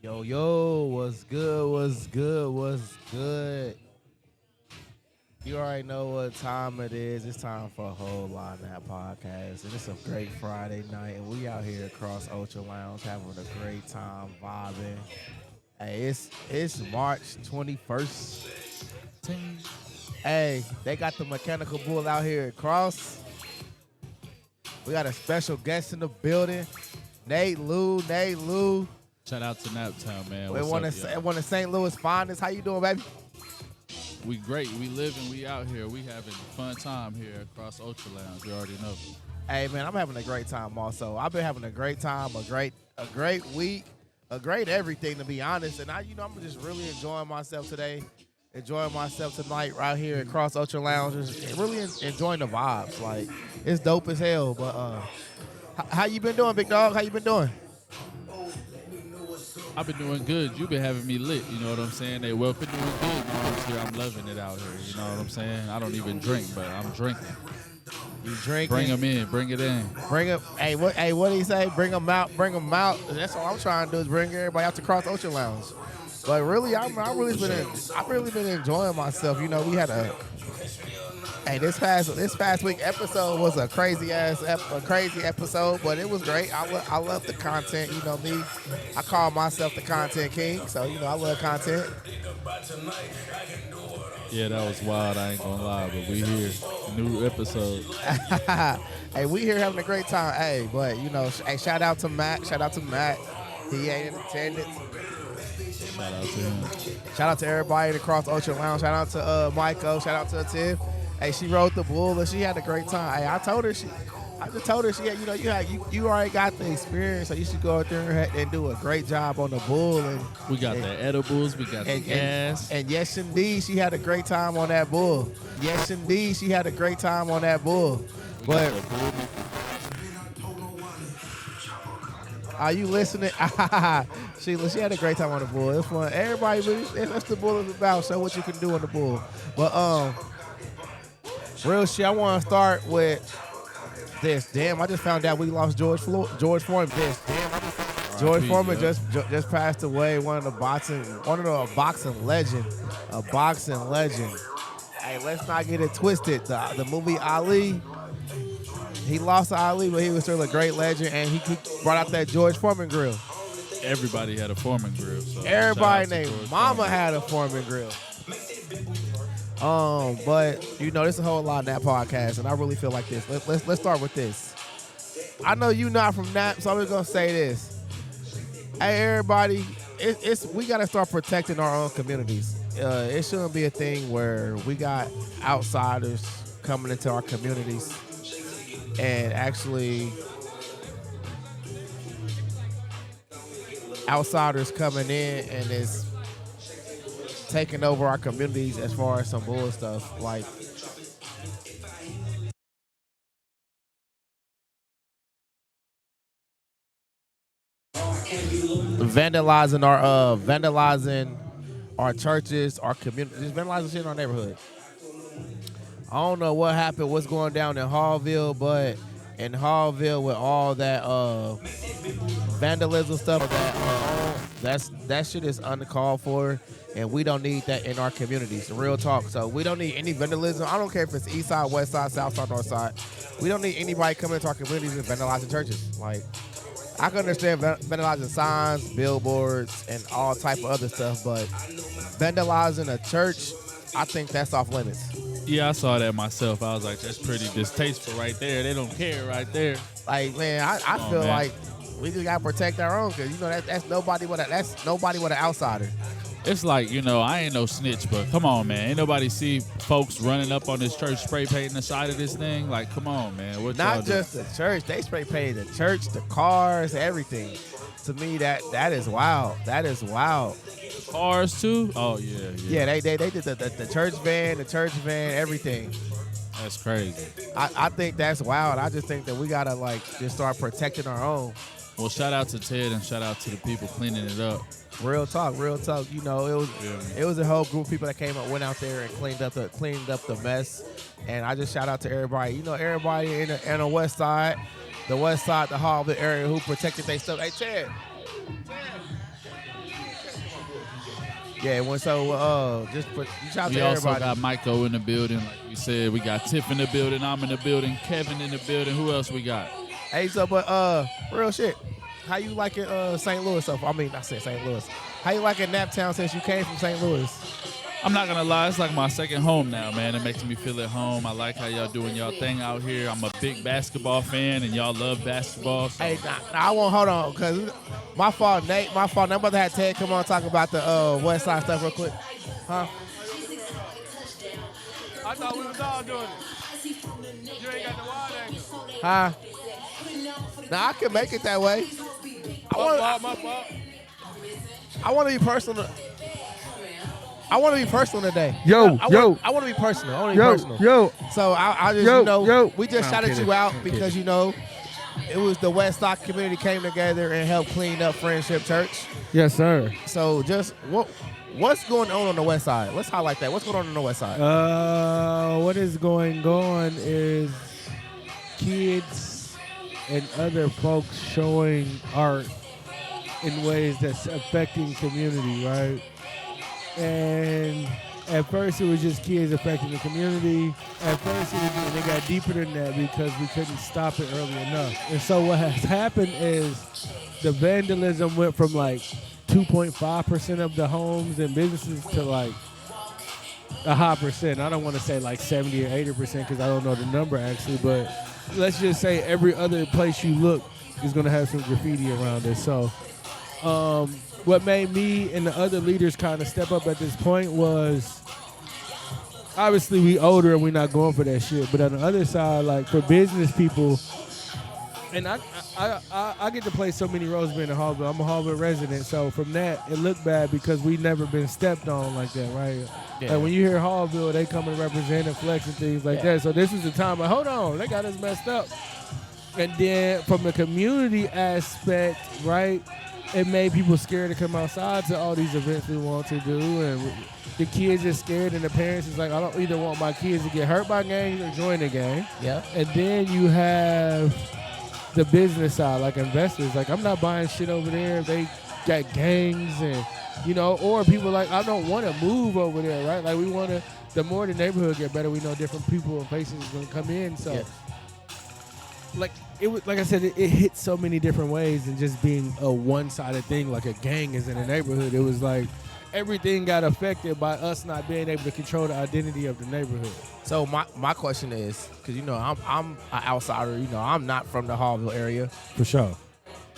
Yo, yo, what's good? What's good? What's good? You already know what time it is. It's time for a whole lot of that podcast. And it's a great Friday night. And we out here across Ultra Lounge having a great time vibing. Hey, it's March 21st. Hey, they got the mechanical bull out here across. We got a special guest in the building. Nate Lou. Shout out to Naptown, man. We What's up, y'all? one of St. Louis finest. How you doing, baby? We great. We living. We out here. We having a fun time here across Ultra Lounge. You already know. Hey man, I'm having a great time also. I've been having a great time, a great week, a great everything to be honest. And I'm just really enjoying myself today. Enjoying myself tonight right here across Ultra Lounge. Just really enjoying the vibes. Like it's dope as hell. But how you been doing, big dog? How you been doing? I've been doing good. You've been having me lit. You know what I'm saying? They well been doing good. Honestly, I'm loving it out here. You know what I'm saying? I don't even drink, but I'm drinking. You drinking? Bring them in. Bring it in. Bring them. Hey, what do you say? Bring them out. Bring them out. That's all I'm trying to do is bring everybody out to cross Ultra Lounge. But really, I've really been enjoying myself. You know, we had this past week episode was a crazy episode, but it was great. I love the content. You know me, I call myself the content king. So I love content. Yeah, that was wild. I ain't gonna lie, but we here. New episode. Hey, we here having a great time. Hey, but hey, shout out to Matt. He ain't in attendance. Shout out to him. Shout out to everybody across Ultra Lounge. Shout out to Michael. Shout out to Tiff. Hey, she rode the bull and she had a great time. Hey, I just told her she had, you already got the experience, so you should go out there and do a great job on the bull. And we got the edibles, we got the gas. And yes, indeed, she had a great time on that bull. Yes, indeed, she had a great time on that bull. But are you listening? She had a great time on the bull. It's fun. Everybody, that's the bull is about. Show what you can do on the bull. But real shit, I want to start with this. Damn, I just found out we lost George Foreman. George Foreman just passed away. One of the boxing legend. A boxing legend. Hey, let's not get it twisted. The movie Ali, he lost to Ali, but he was still a great legend, and he brought out that George Foreman grill. Everybody had a Foreman grill. So everybody named Mama had a Foreman grill. But there's a whole lot in that podcast, and I really feel like this. Let's start with this. I know you not from Nap, so I'm just gonna say this. Hey, everybody, we gotta start protecting our own communities. It shouldn't be a thing where we got outsiders coming into our communities and actually outsiders coming in and it's taking over our communities as far as some bull stuff. Like, vandalizing our churches, our communities, vandalizing shit in our neighborhood. I don't know what happened, what's going down in Hallville, but in Hallville with all that vandalism stuff that shit is uncalled for, and we don't need that in our communities. Real talk. So we don't need any vandalism. I don't care if it's east side, west side, south side, north side. We don't need anybody coming into our communities and vandalizing churches. Like, I can understand vandalizing signs, billboards, and all type of other stuff, but vandalizing a church, I think that's off limits. Yeah, I saw that myself. I was like, that's pretty distasteful right there. They don't care right there. Like, man, I feel like we just gotta protect our own, because that's nobody but an outsider. It's like, I ain't no snitch, but come on, man. Ain't nobody see folks running up on this church spray painting the side of this thing? Like, come on, man. What Not just the church. They spray painted the church, the cars, everything. To me, that is wild. That is wild. Cars, too? Oh, yeah. Yeah, they did the church van, everything. That's crazy. I think that's wild. I just think that we gotta, just start protecting our own. Well, shout out to Ted and shout out to the people cleaning it up. Real talk. It was a whole group of people that came up, went out there and cleaned up the mess. And I just shout out to everybody. Everybody in the west side, the Hallville area who protected their stuff. Hey, Chad. Yeah, just put shout out We to also everybody. got Michael in the building, like we said. We got Tiff in the building. I'm in the building. Kevin in the building. Who else we got? Hey, real shit. How you liking St. Louis? I said St. Louis. How you liking Naptown since you came from St. Louis? I'm not gonna lie, it's like my second home now, man. It makes me feel at home. I like how y'all doing y'all thing out here. I'm a big basketball fan, and y'all love basketball. So. Hey, I won't hold on because my fault, Nate. My fault. I'm about to have Ted come on and talk about the West Side stuff real quick, huh? I thought we was all doing it. You ain't got the wide angle, huh? Now I can make it that way. My fault. I want to be personal. I want to be personal today. I want to be personal. I want to be personal. So I just, we just shouted you out because, it was the West Side community came together and helped clean up Friendship Church. Yes, sir. So just what's going on the West Side? Let's highlight that. What's going on the West Side? What is going on is kids and other folks showing art in ways that's affecting community, right? And at first it was just kids affecting the community. At first it got deeper than that because we couldn't stop it early enough. And so what has happened is the vandalism went from like 2.5% of the homes and businesses to like a high percent. I don't want to say like 70 or 80% because I don't know the number actually, but let's just say every other place you look is going to have some graffiti around it. So what made me and the other leaders kind of step up at this point was obviously we older and we're not going for that shit. But on the other side, like for business people, and I get to play so many roles being in Hallville. I'm a Hallville resident, so from that it looked bad because we never been stepped on like that, right? Yeah. Like when you hear Hallville, they come and represent and flex and things like that. So this was the time like, hold on, they got us messed up. And then from the community aspect, right? It made people scared to come outside to all these events we want to do, and the kids are scared, and the parents is like, I don't either want my kids to get hurt by gangs or join the gang. Yeah. And then you have the business side, like investors, like I'm not buying shit over there if they got gangs and or people like I don't want to move over there, right? Like we want to. The more the neighborhood get better, we know different people and places is gonna come in. So. Like it was, like I said, it hit so many different ways than just being a one-sided thing. Like a gang is in a neighborhood. It was like everything got affected by us not being able to control the identity of the neighborhood. So my question is, because I'm an outsider. I'm not from the Hallville area. For sure.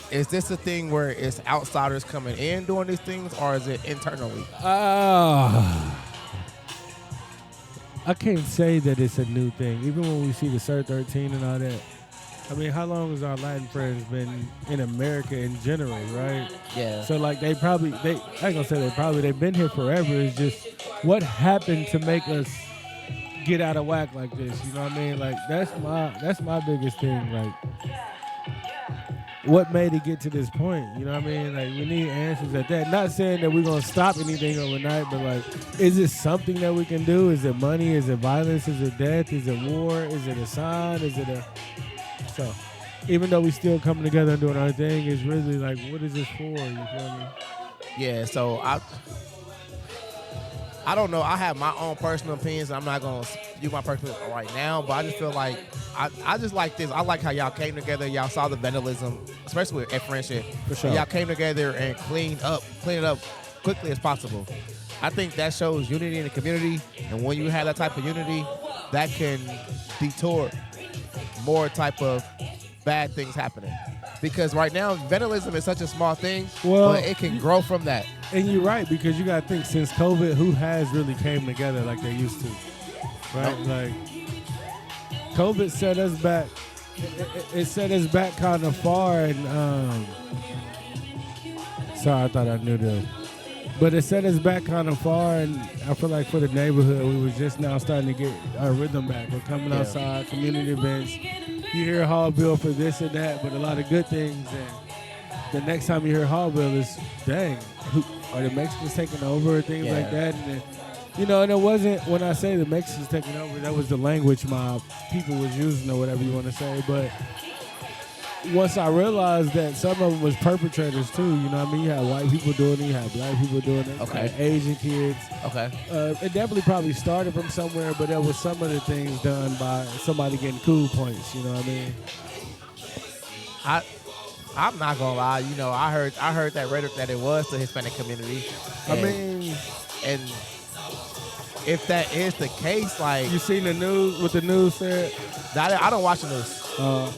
Is this a thing where it's outsiders coming in doing these things, or is it internally? I can't say that it's a new thing. Even when we see the Sir 13 and all that. I mean, how long has our Latin friends been in America in general, right? Yeah. So, like, I ain't gonna say they've been here forever. It's just what happened to make us get out of whack like this, you know what I mean? Like, that's my biggest thing, like, what made it get to this point, you know what I mean? Like, we need answers at that. Not saying that we're gonna stop anything overnight, but, like, is it something that we can do? Is it money? Is it violence? Is it death? Is it war? Is it a sign? Is it a... So, even though we still coming together and doing our thing, it's really like, what is this for? You feel me? Yeah, so I don't know. I have my own personal opinions. I'm not going to do my personal right now, but I just feel like I just like this. I like how y'all came together. Y'all saw the vandalism, especially at Friendship. For sure. Y'all came together and clean it up quickly as possible. I think that shows unity in the community, and when you have that type of unity, that can detour more type of bad things happening. Because right now, vandalism is such a small thing, but it can grow from that. And you're right, because you got to think, since COVID, who has really came together like they used to? Right? Nope. Like, COVID set us back. It set us back kind of far. And sorry, I thought I knew that. But it set us back kind of far, and I feel like for the neighborhood, we was just now starting to get our rhythm back. We're coming outside, community events. You hear Hallville for this and that, but a lot of good things. And the next time you hear Hallville is, dang, are the Mexicans taking over or things like that? And and it wasn't, when I say the Mexicans taking over, that was the language my people was using or whatever you want to say. But once I realized that some of them was perpetrators too, you know what I mean? You had white people doing it, you had black people doing it, Okay. you had Asian kids. Okay. It definitely probably started from somewhere, but there was some of the things done by somebody getting cool points, you know what I mean? I'm not gonna lie. You know, I heard that rhetoric that it was the Hispanic community. I mean, and if that is the case, like you seen the news, what the news said? I don't watch the news. Well,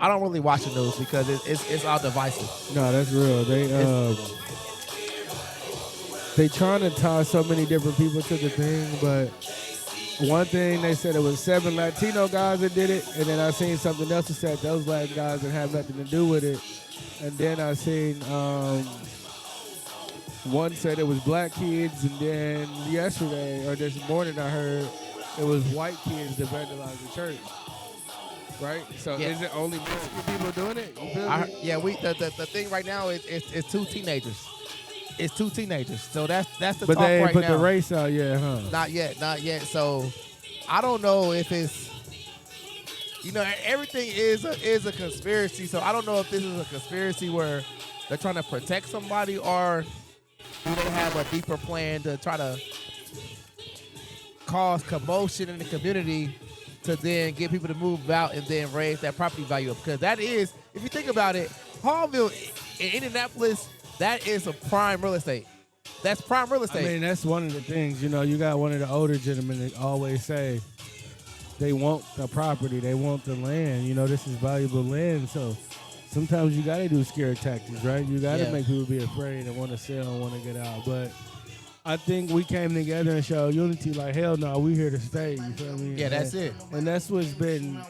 I don't really watch the news because it's all divisive. No, that's real. They trying to tie so many different people to the thing, but one thing they said it was 7 Latino guys that did it, and then I seen something else that said those Latin guys that have nothing to do with it, and then I seen one said it was black kids, and then yesterday or this morning I heard it was white kids that vandalized the church. Right? So is it only Mexican people doing it? You feel me? The thing right now is it's 2 teenagers. It's 2 teenagers. So that's the but talk they ain't right put now. the race out yet, huh? Not yet. So I don't know if it's, you know, everything is a conspiracy. So I don't know if this is a conspiracy where they're trying to protect somebody, or do they have a deeper plan to try to cause commotion in the community to then get people to move out and then raise that property value up? Because that is, if you think about it, Hallville in Indianapolis, that is a prime real estate. That's prime real estate. I mean, that's one of the things, you know, you got one of the older gentlemen that always say they want the property, they want the land, you know, this is valuable land. So sometimes you got to do scare tactics, right? You got to make people be afraid and want to sell and want to get out. But I think we came together and showed unity like, hell no, we here to stay, you feel me? Yeah, that's it. And that's what's been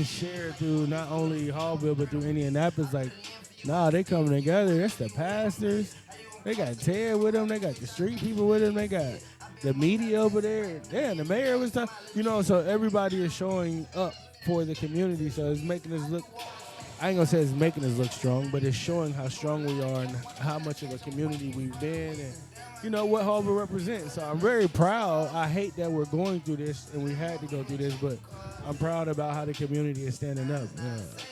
shared through not only Hallville, but through Indianapolis. Like, nah, they coming together. That's the pastors. They got Ted with them. They got the street people with them. They got the media over there. Damn, the mayor was talking. You know, so everybody is showing up for the community. So it's making us look, I ain't gonna say it's making us look strong, but it's showing how strong we are and how much of a community we've been and, you know, what Hallville represents. So I'm very proud. I hate that we're going through this and we had to go through this, but I'm proud about how the community is standing up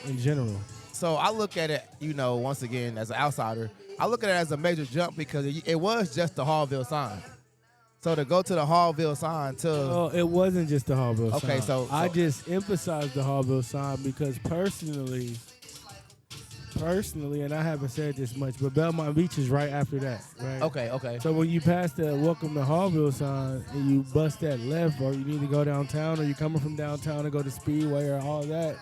in general. So I look at it, you know, once again, as an outsider, I look at it as a major jump because it was just the Hallville sign. So to go to the Hallville sign to... Oh, it wasn't just the Hallville sign. Okay, so... I just emphasized the Hallville sign because personally, and I haven't said this much, but Belmont Beach is right after that, right? Okay. So when you pass the Welcome to Hallville sign and you bust that left, or you need to go downtown, or you're coming from downtown to go to Speedway or all that,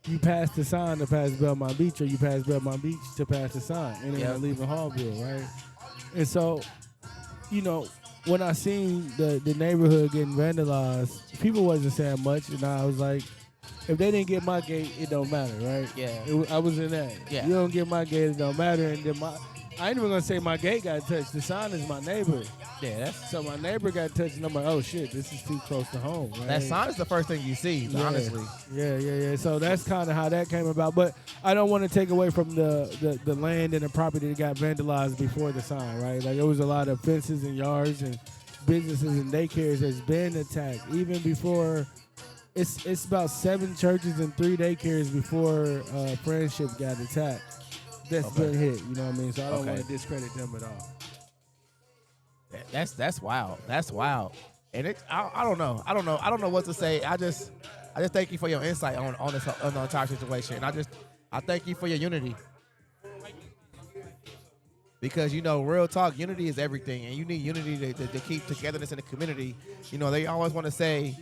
you pass the sign to pass Belmont Beach, or you pass Belmont Beach to pass the sign, and then you're leaving Hallville, right? And so, you know, when I seen the neighborhood getting vandalized, people wasn't saying much, and I was like, if they didn't get my gate, it don't matter, right? Yeah. I was in that. Yeah. You don't get my gate, it don't matter. And then I ain't even gonna say my gate got touched. The sign is my neighbor. Yeah. So my neighbor got touched, and I'm like, oh shit, this is too close to home. Right? That sign is the first thing you see, honestly. Yeah. So that's kind of how that came about. But I don't want to take away from the land and the property that got vandalized before the sign, right? Like, there was a lot of fences and yards and businesses and daycares that's been attacked. Even before, it's about 7 churches and 3 daycares before Friendship got attacked. That's been hit, you know what I mean? So I don't want to discredit them at all. That's wild. That's wild. And I don't know. I don't know what to say. I just thank you for your insight on the entire situation. And I thank you for your unity. Because, you know, real talk, unity is everything. And you need unity to keep togetherness in the community. You know, they always want to say,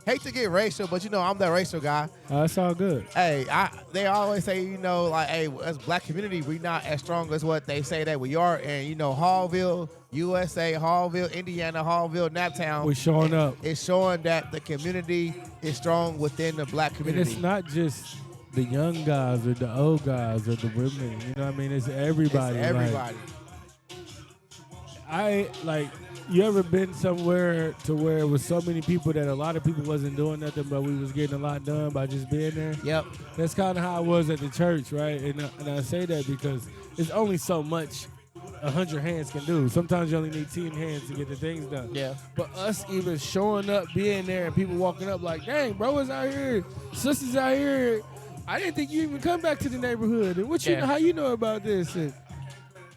hate to get racial, but, you know, I'm that racial guy. That's all good. Hey, they always say, you know, like, hey, as black community, we not as strong as what they say that we are. And, you know, Hallville, USA, Hallville, Indiana, Hallville, Naptown. We're showing up. It's showing that the community is strong within the black community. And it's not just the young guys or the old guys or the women. You know what I mean? It's everybody. It's everybody. You ever been somewhere to where it was so many people that a lot of people wasn't doing nothing, but we was getting a lot done by just being there? Yep. That's kind of how it was at the church, right? And I say that because it's only so much 100 hands can do. Sometimes you only need 10 hands to get the things done. Yeah. But us even showing up, being there, and people walking up like, dang, bro is out here, sisters out here, I didn't think you even come back to the neighborhood. And what you Yeah. know, how you know about this? And,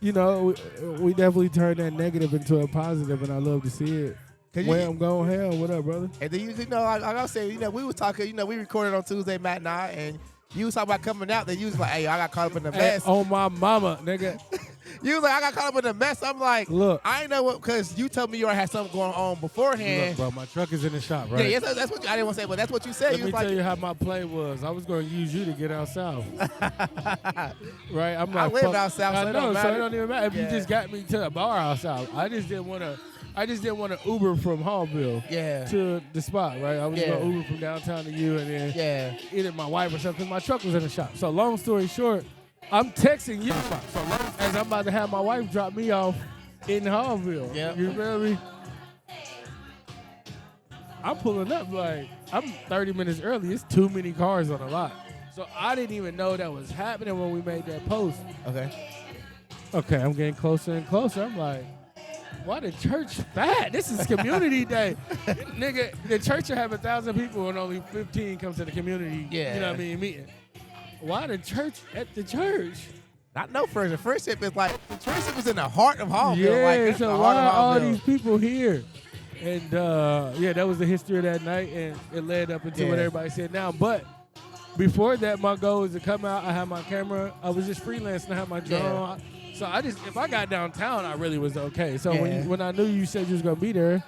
you know, we definitely turned that negative into a positive, and I love to see it. Where I'm going, hell, what up, brother? And then you know, like I was saying, we was talking, we recorded on Tuesday, Matt and I, and you was talking about coming out. Then you was like, "Hey, I got caught up in the mess." Hey, on my mama, nigga. You was like, "I got caught up in the mess." I'm like, Look. I ain't know what, because you told me you already had something going on beforehand. Look, bro, my truck is in the shop, right? Yeah, that's what I didn't want to say, but that's what you said. Let You me was tell like, you how my play was. I was going to use you to get out south. Right? I'm like, live fuck. out south, so I it know, don't so matter. it don't even matter if Yeah. you just got me to a bar out south. I just didn't want to Uber from Hallville Yeah. to the spot, right? I was Yeah. going to Uber from downtown to you and then yeah, either my wife or something. My truck was in the shop. So long story short, I'm texting you as I'm about to have my wife drop me off in Hallville. Yep. You feel me? I'm pulling up like I'm 30 minutes early. It's too many cars on the lot. So I didn't even know that was happening when we made that post. okay. Okay, I'm getting closer and closer. I'm like, why the church fat? This is community day. Nigga, the church will have 1,000 people and only 15 come to the community, Yeah. you know what I mean, meeting. Why the church at the church? Not no friendship. Friendship is like, friendship is in the heart of Hallville. Yeah, like, it's so the why heart are of all Hallville. these people here? And yeah, that was the history of that night, and it led up into what Yeah. everybody said now. But before that, my goal was to come out. I had my camera. I was just freelancing. I had my drone. So if I got downtown, I really was okay. So Yeah. when I knew you said you was gonna be there,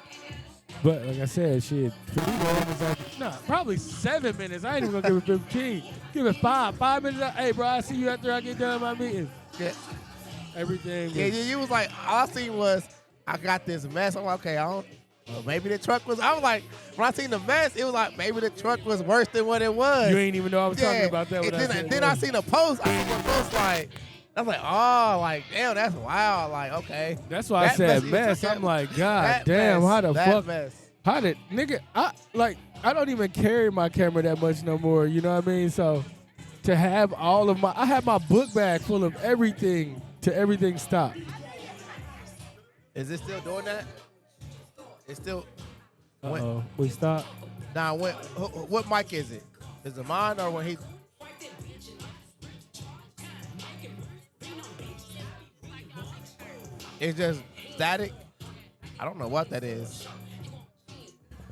but like I said, shit, 15 minutes probably 7 minutes. I ain't even gonna give it 15. Give it 5. 5 minutes. Hey, bro, I see you after I get done my meeting. Yeah. Everything. Yeah, you was like, all I seen was, I got this mess. I'm like, okay, well, maybe the truck was, I was like, when I seen the mess, it was like, maybe the truck was worse than what it was. You ain't even know I was talking about that. And when I said then I seen a post. I seen a post like, I was like, oh, like, damn, that's wild. Like, okay. That's why I That said mess, mess. you took I'm that- like, God that damn, mess, how the that fuck? mess. How did nigga? I don't even carry my camera that much no more. You know what I mean? So to have I have my book bag full of everything. To everything stopped. Is it still doing that? It's still. Uh-oh. We stopped. Now, what mic is it? Is it mine or when he? It's just static. I don't know what that is.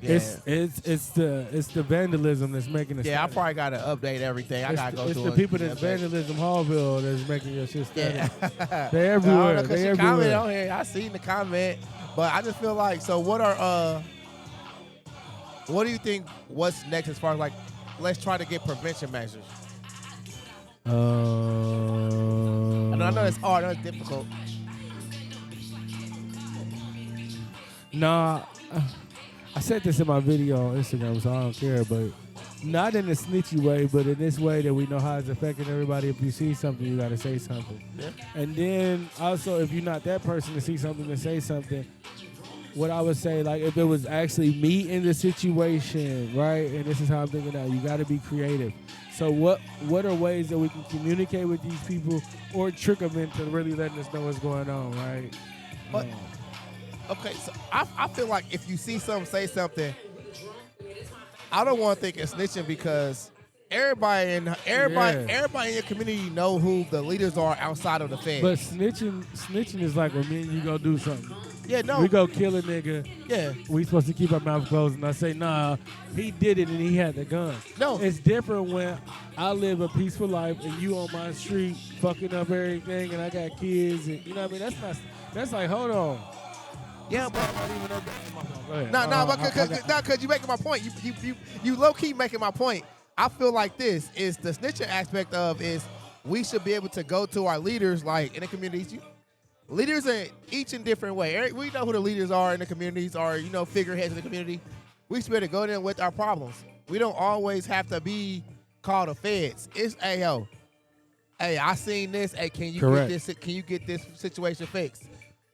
Yeah, It's the vandalism that's making it. yeah. I static. probably gotta update everything. I gotta go It's through the it. people that's Yeah, vandalism Hallville that's making your shit static. Yeah. They I everywhere. don't know, 'cause They she commented everywhere. on here. I seen the comment, but I just feel like. So, what are what do you think? What's next as far as like? Let's try to get prevention measures. I know it's hard. I know it's difficult. Nah, I said this in my video on Instagram, so I don't care. But not in a snitchy way, but in this way that we know how it's affecting everybody. If you see something, you gotta say something. Yeah. And then also, if you're not that person to see something to say something, what I would say, like if it was actually me in the situation, right? And this is how I'm thinking now. You gotta be creative. So what are ways that we can communicate with these people or trick them into really letting us know what's going on, right? But okay, so I feel like if you see something, say something. I don't want to think it's snitching because everybody in your community know who the leaders are outside of the Fed. But snitching is like when me and you go do something. yeah, no, We go kill a nigga. yeah, We supposed to keep our mouth closed, and I say, nah, he did it and he had the gun. No. It's different when I live a peaceful life and you on my street fucking up everything, and I got kids, and you know what I mean. That's like, hold on. yeah, but Go ahead. because you making my point. You low key making my point. I feel like this is the snitching aspect of is we should be able to go to our leaders like in the communities. Leaders are each in different way. We know who the leaders are in the communities, or figureheads in the community. We should be able to go there with our problems. We don't always have to be called the feds. It's hey I seen this. Hey, can you Correct. get this? Can you get this situation fixed?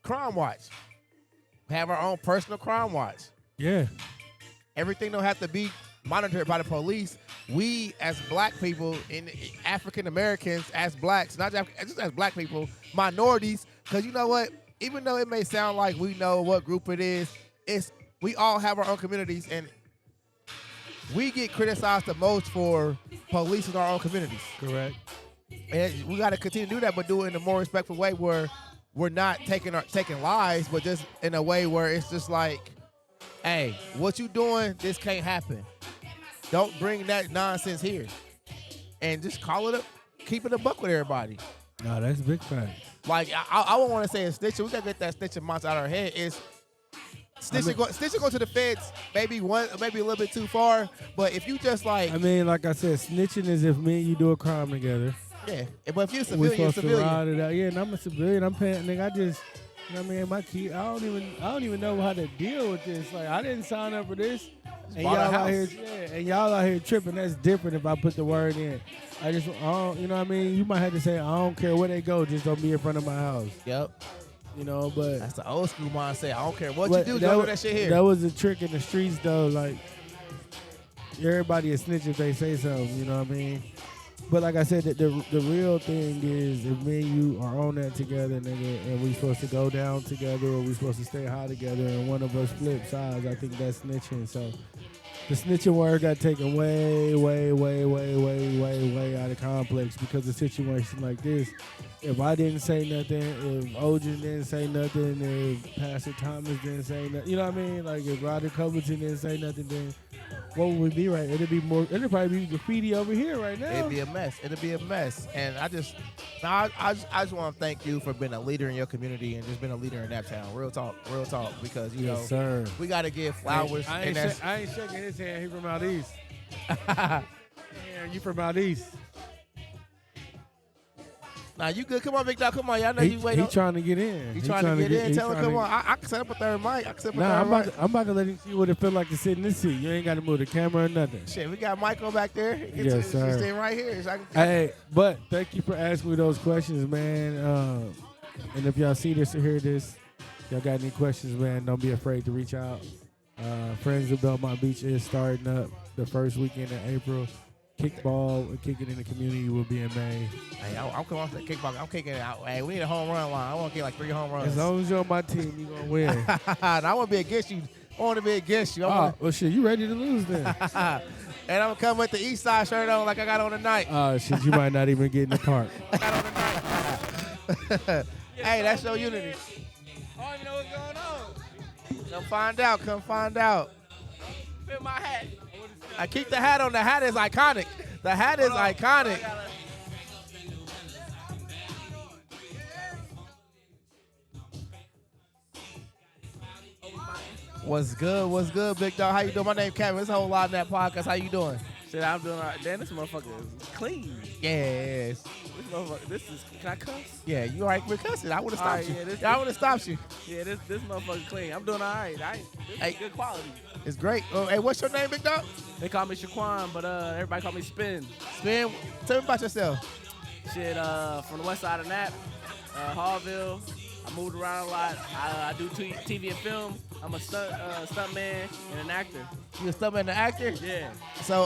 Crime Watch. Have our own personal crime watch. Yeah. Everything don't have to be monitored by the police. We as black people, in African Americans, as blacks, not just as black people, minorities, because you know what? Even though it may sound like we know what group it is, we all have our own communities, and we get criticized the most for policing our own communities. Correct. And we got to continue to do that, but do it in a more respectful way where we're not taking lives, but just in a way where it's just like, hey, what you doing, this can't happen. Don't bring that nonsense here. And just call it up, keep it a buck with everybody. No, that's big facts. Like, I won't want to say it's snitching. We got to get that snitching monster out of our head. It's snitching go to the feds, maybe a little bit too far. But if you just like... I mean, like I said, snitching is if me and you do a crime together. Yeah, but if you're a We're civilian, supposed to ride it out. Yeah, and I'm a civilian. I'm paying, nigga, I just... You know what I mean? My kid, I don't even know how to deal with this. Like, I didn't sign up for this. And y'all out here tripping. That's different if I put the word in. I don't, you know what I mean? You might have to say, I don't care where they go, just don't be in front of my house. Yep. You know, but that's the old school mindset. I don't care what you do, don't do that shit here. That was a trick in the streets, though. Like, everybody is snitch if they say something, you know what I mean? But like I said, the real thing is if me and you are on that together, nigga, and we supposed to go down together or we supposed to stay high together and one of us flip sides, I think that's snitching. So the snitching word got taken way out of complex because of situation like this. If I didn't say nothing, if Ojan didn't say nothing, if Pastor Thomas didn't say nothing, you know what I mean? Like if Roderick Covington didn't say nothing, then what would we be right? It'd probably be graffiti over here right now. It'd be a mess. And I just want to thank you for being a leader in your community and just being a leader in that town. Real talk. Because you know, sir. We got to give flowers. I ain't shaking his hand. He from out east. Yeah, you from out east. Nah, you good? Come on, big dog. Come on, y'all know you waiting. He trying to get in. He trying to get in. Tell him, come on. I can set up a third mic. I'm about to let him see what it feel like to sit in this seat. You ain't got to move the camera or nothing. Shit, we got Michael back there. Yes, sir. He's staying right here. So hey, but thank you for asking me those questions, man. And if y'all see this or hear this, y'all got any questions, man, don't be afraid to reach out. Friends of Belmont Beach is starting up the first weekend in April. Kickball and kicking in the community will be in May. Hey, I'm coming off the kickball. I'm kicking it out. Hey, we need a home run line. I want to get like 3 home runs. As long as you're on my team, you're going to win. And I want to be against you. I want to be against you. Well, shit, you ready to lose then? And I'm going to come with the East Side shirt on like I got on tonight. Shit, you might not even get in the park. I got on tonight. Hey, that's your unity. I don't even know what's going on. Come find out. Fit my hat. I keep the hat on. The hat is iconic. The hat is iconic. What's good, big dog? How you doing? My name Kevin. There's a whole lot in that podcast. How you doing? Shit, I'm doing all right. Damn, this motherfucker is clean. Yes. This is, can I cuss? Yeah, you all right with cussing? I would have stopped you. Yeah, I would have stopped you. Yeah, this motherfucker clean. I'm doing all right. This is good quality. It's great. Hey, what's your name, big dog? They call me ShaQuan, but everybody call me Spyn. Spyn, tell me about yourself. Shit, from the west side of Nap, Hallville. I moved around a lot. I do TV and film. I'm a stuntman and an actor. You a stuntman and an actor? Yeah. So,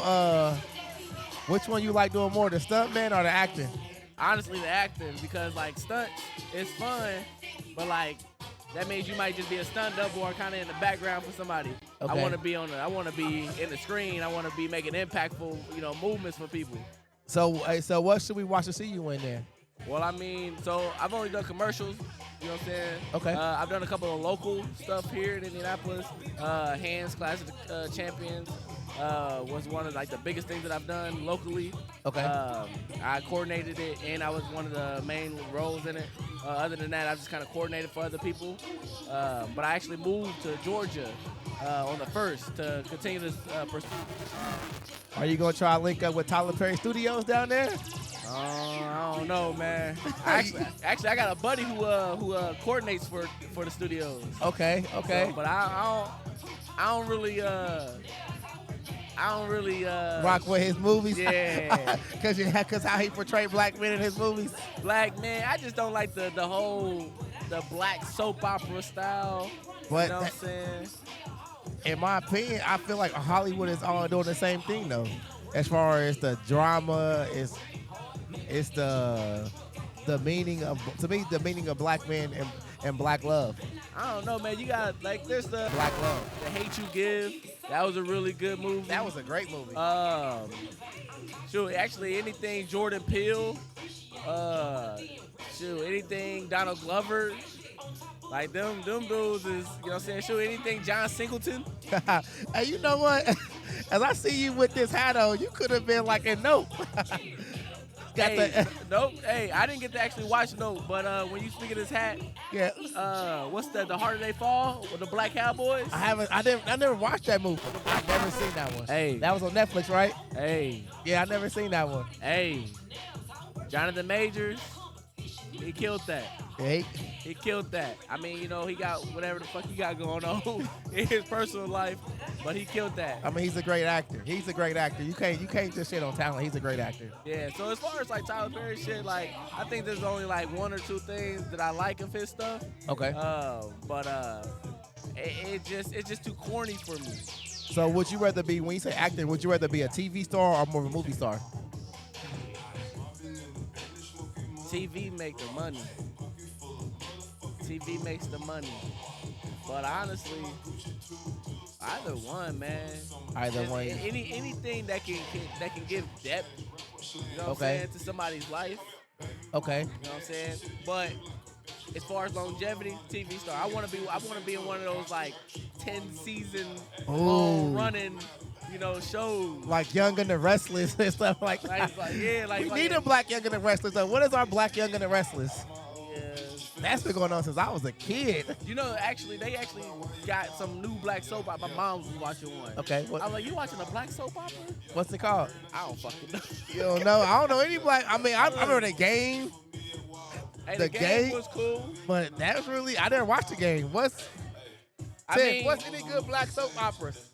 which one you like doing more, the stuntman or the acting? Honestly, the acting, because like stunts, it's fun, but like that means you might just be a stunt double or kind of in the background for somebody. Okay. I want to be in the screen. I want to be making impactful, movements for people. So what should we watch to see you in there? Well, I mean, so I've only done commercials. You know what I'm saying? Okay. I've done a couple of local stuff here in Indianapolis. Hands Clash of Champions was one of like the biggest things that I've done locally. Okay. I coordinated it, and I was one of the main roles in it. Other than that, I just kind of coordinated for other people. But I actually moved to Georgia on the 1st to continue this pursuit. Are you gonna try to link up with Tyler Perry Studios down there? I don't know, man. Actually, I got a buddy who coordinates for the studios. Okay. So, but I don't really rock with his movies. Yeah. Cause how he portrayed black men in his movies. Black men, I just don't like the whole black soap opera style. But you know what I'm saying? In my opinion, I feel like Hollywood is all doing the same thing though. As far as the drama, it's the the meaning of the meaning of black men and black love. I don't know, man. You got like there's the Black love. The Hate You Give. That was a really good movie. That was a great movie. Shoot, actually anything Jordan Peele. Shoot, anything Donald Glover. Like them dudes is, you know what I'm saying? Shoot, anything John Singleton. Hey, you know what? As I see you with this hat on, you could have been like a Nope. Got Hey, Nope. Hey, I didn't get to actually watch Nope, but when you speak of this hat, yeah. what's that? The Harder They Fall with the Black Cowboys. I never watched that movie. I've never seen that one. Hey. That was on Netflix, right? Hey, Yeah, I never seen that one. hey, Jonathan Majors, he killed that. Yeah, He killed that. I mean, you know, he got whatever the fuck he got going on in his personal life, but he killed that. I mean, he's a great actor. He's a great actor. You can't just shit on talent. He's a great actor. Yeah, so as far as like Tyler Perry shit, like I think there's only like one or two things that I like of his stuff. Okay. But it's just too corny for me. So would you rather be, when you say actor, would you rather be a TV star or more of a movie star? TV make the money. TV makes the money. But honestly, either one, man. Either Just one. Anything that can give depth, you know what I'm Okay. saying, to somebody's life. Okay. You know what I'm saying? But as far as longevity, TV star, I want to be in one of those like 10-season long running, you know, shows. Like Young and the Restless and stuff like that. Like We need a black Young and the Restless. So what is our black Young and the Restless? Yeah. That's been going on since I was a kid. You know, they actually got some new black soap opera. My mom was watching one. Okay. I was like, you watching a black soap opera? What's it called? I don't fucking know. You don't know? I don't know any black. I mean, I remember the game, Hey, The the game game? was cool. but that's really, I didn't watch the game. What's I what's any good black soap operas?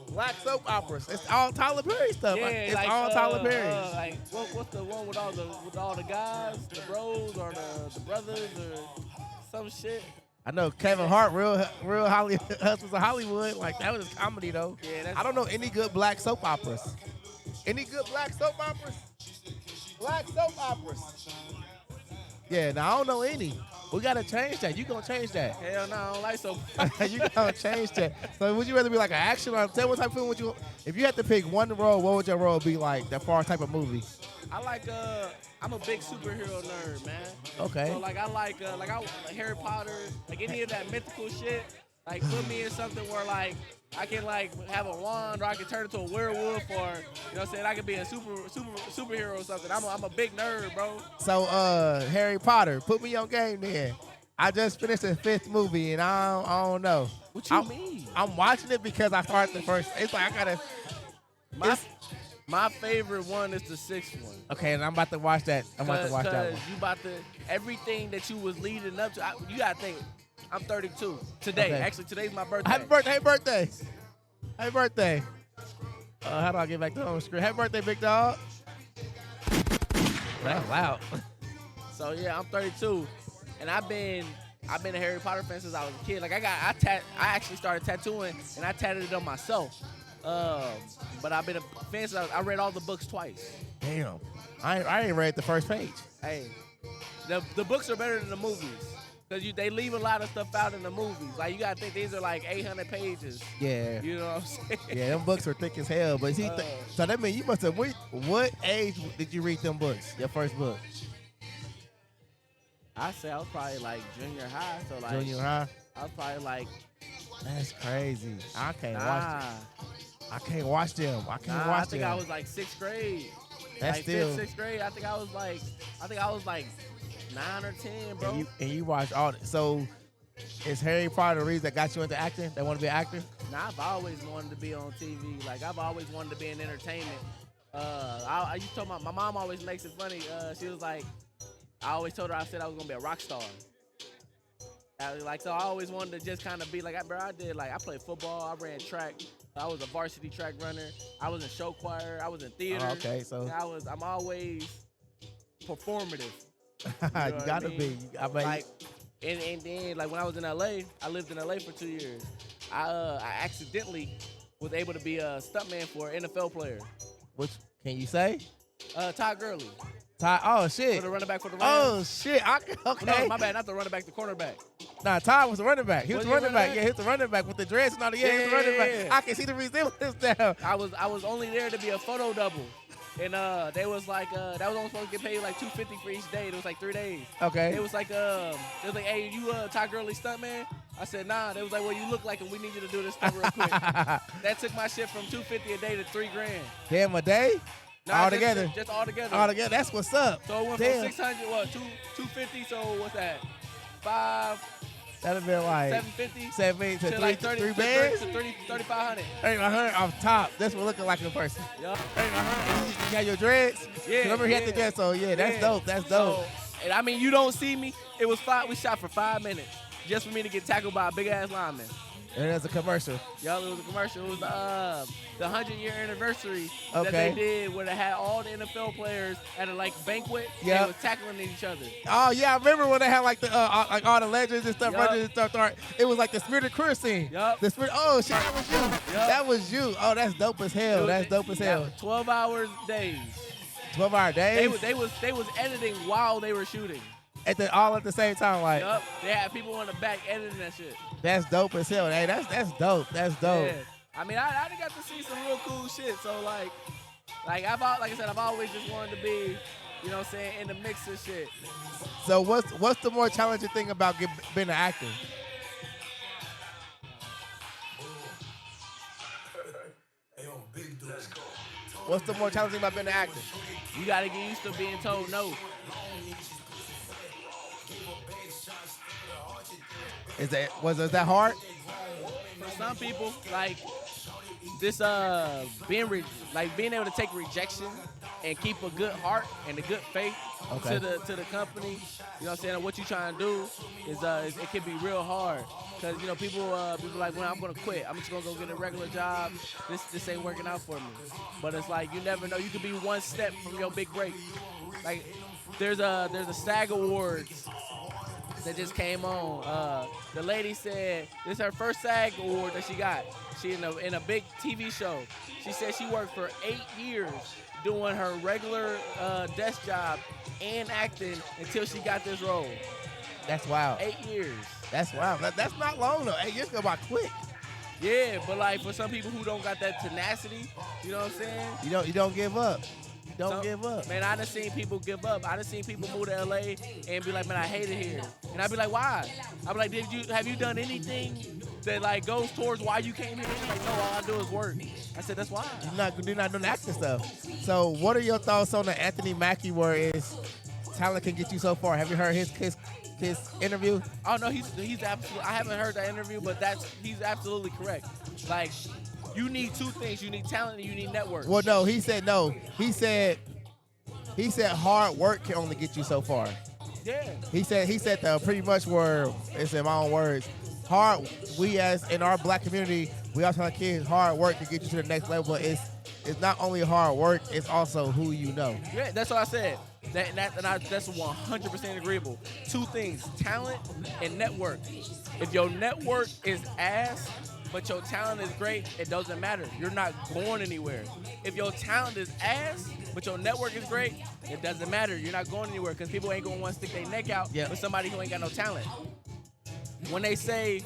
Black soap operas. It's all Tyler Perry stuff. Yeah, It's like, all Tyler Perry. like what's the one with all the guys, the bros or the brothers or some shit? I know Kevin Hart, real Hollywood, Hustlers of Hollywood. Like that was his comedy though. Yeah, that's- I don't know any good black soap operas. Any good black soap operas? Black soap operas. Yeah, now I don't know any. We gotta change that. You gonna change that? Hell no, I don't like soap. You gonna change that? So would you rather be like an action or tell what type of film would you? If you had to pick one role, what would your role be like? That far type of movie? I like I'm a big superhero nerd, man. Okay. So like I like Harry Potter, like any of that mythical shit. Like put me in something where like I can like have a wand or I can turn into a werewolf or you know what I'm saying, I can be a superhero or something. I'm a big nerd, bro. So Harry Potter, put me on game then. I just finished the 5th movie and I don't know. What you mean? I'm watching it because I started the first. It's like I gotta. My favorite one is the 6th one. Okay, and I'm about to watch that. I'm about to watch that one. Cause you about to everything that you was leading up to. You gotta think. I'm 32 today. Okay. Actually, today's my birthday. Happy birthday! Happy birthday! Happy birthday! How do I get back to home screen? Happy birthday, big dog! That's loud. So yeah, I'm 32, and I've been a Harry Potter fan since I was a kid. Like I actually started tattooing, and I tatted it on myself. But I've been a fan since I read all the books twice. Damn, I ain't read the first page. Hey, the books are better than the movies. Cause they leave a lot of stuff out in the movies. Like you gotta think these are like 800 pages. Yeah. You know what I'm saying? Yeah, them books are thick as hell. But see, so that means you must have. What age did you read them books? Your first book? I say I was probably like junior high. So like Junior high. I was probably like. That's crazy. I can't Nah. watch. I can't watch them. I can't watch I think them. I was like 6th grade. That's like still. 5th, 6th grade. I think I was like 9 or 10, bro. And you watch all. So, is Harry Potter the reason that got you into acting? That want to be an actor? Nah, I've always wanted to be on TV. Like I've always wanted to be in entertainment. I used to tell my mom always makes it funny. She was like, I always told her I said I was gonna be a rock star. So I always wanted to just kind of be like, I played football, I ran track, I was a varsity track runner, I was in show choir, I was in theater. Oh, okay, so I'm always performative. you what gotta I mean? be. I mean, Like, and then like when I was in LA, I lived in LA for 2 years. I accidentally was able to be a stuntman for an NFL player. which can you say? Todd Gurley. Ty. Oh shit. For the running back for the Rams. Oh shit. Okay. No, my bad. Not the running back, the cornerback. Nah, Ty was the running back. He was Was the he running running back. back? Yeah, he was the running back with the dreads and all the. Yeah, he was the running back. Yeah. I can see the resemblance now. I was only there to be a photo double. And they was like, that was only supposed to get paid like $250 for each day. It was like 3 days. Okay. It was like, hey, you Ty Gurley stunt man? I said, nah. They was like, well, you look like him. We need you to do this stuff real quick. That took my shit from $250 a day to $3 grand. Damn, a day? Nah, All together. Just all together. All together. That's what's up. So it went Damn. from 600, what, 250, so what's that? 5, That'd have been like 750? 7 to To like 3 30, bands. to 3,500. 3,100 off top. That's what looking like in person. Yup. 3,100. You got your dreads? Yeah, Remember he had the yeah. dreads, so yeah, that's Yeah. dope. That's dope. So, and I mean, you don't see me. It was 5. We shot for 5 minutes just for me to get tackled by a big ass lineman. And there's a commercial. Y'all, it was a commercial. It was the 100-year annivery that Okay. they did where they had all the NFL players at a like banquet. Yep. They was tackling each other. Oh yeah, I remember when they had like the like all the legends and stuff, Yup. legends and stuff. It was like the Spirit of Career scene. Yup. The Spirit. Oh shit, that was you. Yup. That was you. Oh, that's dope as hell. That's dope as hell. 12 hours days. 12-hour days. They was editing while they were shooting. All at the same time. Like Yup. They had people in the back editing that shit. that's dope as hell. Hey, that's dope. That's dope. Yeah. I mean, I got to see some real cool shit. So like I said, I've always just wanted to be, you know what I'm saying, in the mix of shit. So what's the more challenging thing about being an actor? What's the more challenging thing about being an actor? You got to get used to being told no. Is that hard? For some people, like this, being able to take rejection and keep a good heart and a good faith Okay. to the company. You know what I'm saying? And what you trying to do is it can be real hard. Cause you know people like, well, I'm gonna quit. I'm just gonna go get a regular job. This ain't working out for me. But it's like you never know. You could be one step from your big break. Like there's a SAG Awards that just came on. The lady said this is her first SAG award that she got. She in a big TV show. She said she worked for 8 years doing her regular desk job and acting until she got this role. That's wild. 8 years. That's wild. That's not long though. 8 years go by quick. Yeah, but like for some people who don't got that tenacity, you know what I'm saying? You don't give up. Don't give up. Man, I done seen people give up. I done seen people move to LA and be like, man, I hate it here. And I'd be like, why? I'd be like, have you done anything that like goes towards why you came here? He's like, no, all I do is work. I said, that's why. You're not doing acting stuff. So what are your thoughts on the Anthony Mackie where is talent can get you so far? Have you heard his interview? Oh no, he's absolutely. I haven't heard that interview, but he's absolutely correct. Like, you need two things: you need talent and you need network. Well, no. He said hard work can only get you so far. Yeah. He said pretty much where it's in my own words. We as in our black community, we all tell kids hard work can get you to the next level. But it's not only hard work; it's also who you know. Yeah, that's what I said. That's 100% agreeable. Two things: talent and network. If your network is ass, but your talent is great, it doesn't matter. You're not going anywhere. If your talent is ass, but your network is great, it doesn't matter. You're not going anywhere because people ain't going to want to stick their neck out for somebody who ain't got no talent. When they say,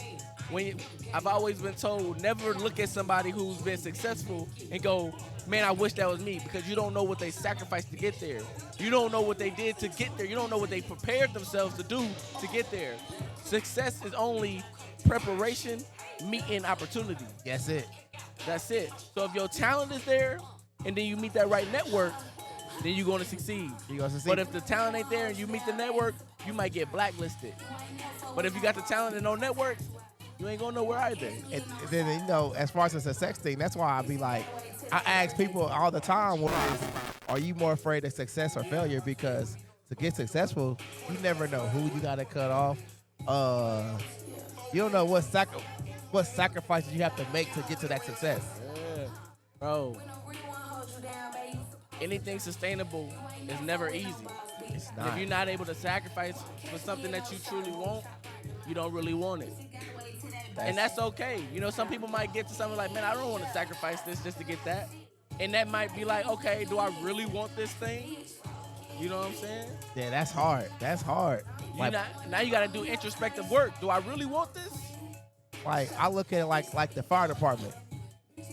I've always been told, never look at somebody who's been successful and go, man, I wish that was me, because you don't know what they sacrificed to get there. You don't know what they did to get there. You don't know what they prepared themselves to do to get there. Success is only preparation, meeting opportunity. That's it. That's it. So if your talent is there and then you meet that right network, then you're going to succeed. You're gonna succeed. But if the talent ain't there and you meet the network, you might get blacklisted. But if you got the talent and no network, you ain't going nowhere either. And then, as far as the success thing, that's why I be like, I ask people all the time, are you more afraid of success or failure? Because to get successful, you never know who you got to cut off. You don't know what sacrifices you have to make to get to that success. Yeah, bro. Anything sustainable is never easy. It's And not. if you're not able to sacrifice for something that you truly want, you don't really want it. And that's okay. You know, some people might get to something like, man, I don't want to sacrifice this just to get that. And that might be like, okay, do I really want this thing? You know what I'm saying? Yeah, that's hard. That's hard. Like, Now you got to do introspective work. Do I really want this? like I look at it like the fire department.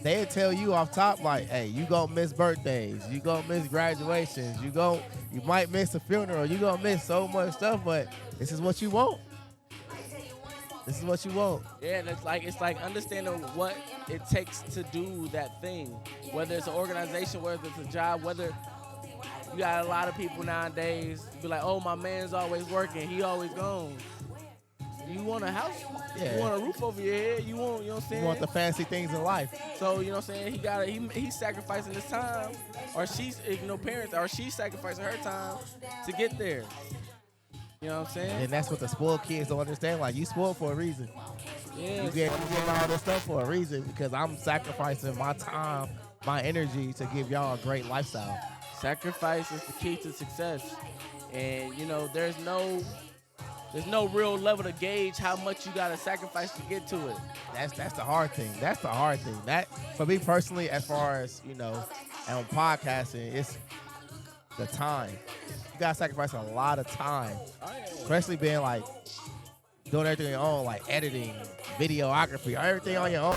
They tell you off top like, hey, you gonna miss birthdays, you gonna miss graduations, you might miss a funeral, you gonna miss so much stuff, but this is what you want. This is what you want. Yeah, and it's like understanding what it takes to do that thing. Whether it's an organization, whether it's a job, whether you got a lot of people nowadays be like, oh, my man's always working, he always gone. You want a house? Yeah. You want a roof over your head? You want, you know what I'm saying? You want the fancy things in life. So, you know what I'm saying? He's sacrificing his time, or she's, parents, or she's sacrificing her time to get there. You know what I'm saying? And that's what the spoiled kids don't understand. Like, you spoiled for a reason. Yeah. You get all this stuff for a reason because I'm sacrificing my time, my energy to give y'all a great lifestyle. Sacrifice is the key to success. And, there's no real level to gauge how much you got to sacrifice to get to it. That's the hard thing. That's the hard thing. That, for me personally, as far as, and on podcasting, it's the time. You got to sacrifice a lot of time, especially being like doing everything on your own, like editing, videography, everything on your own.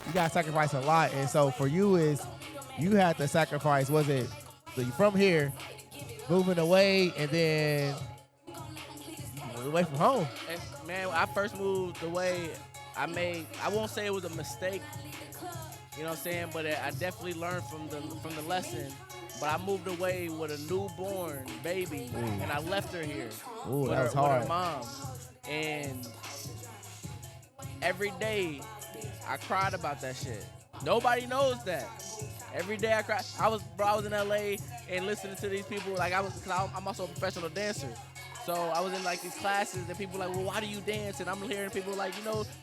You got to sacrifice a lot. And so for you you had to sacrifice, so you from here, moving away, and then away from home. And man, when I first moved away, I won't say it was a mistake, you know what I'm saying, but I definitely learned from the lesson. But I moved away with a newborn baby, and I left her here with her mom. And every day, I cried about that shit. Nobody knows that. Every day I cried. I was in LA and listening to these people, cause I'm also a professional dancer. So I was in like these classes and people were like, well, why do you dance? And I'm hearing people like,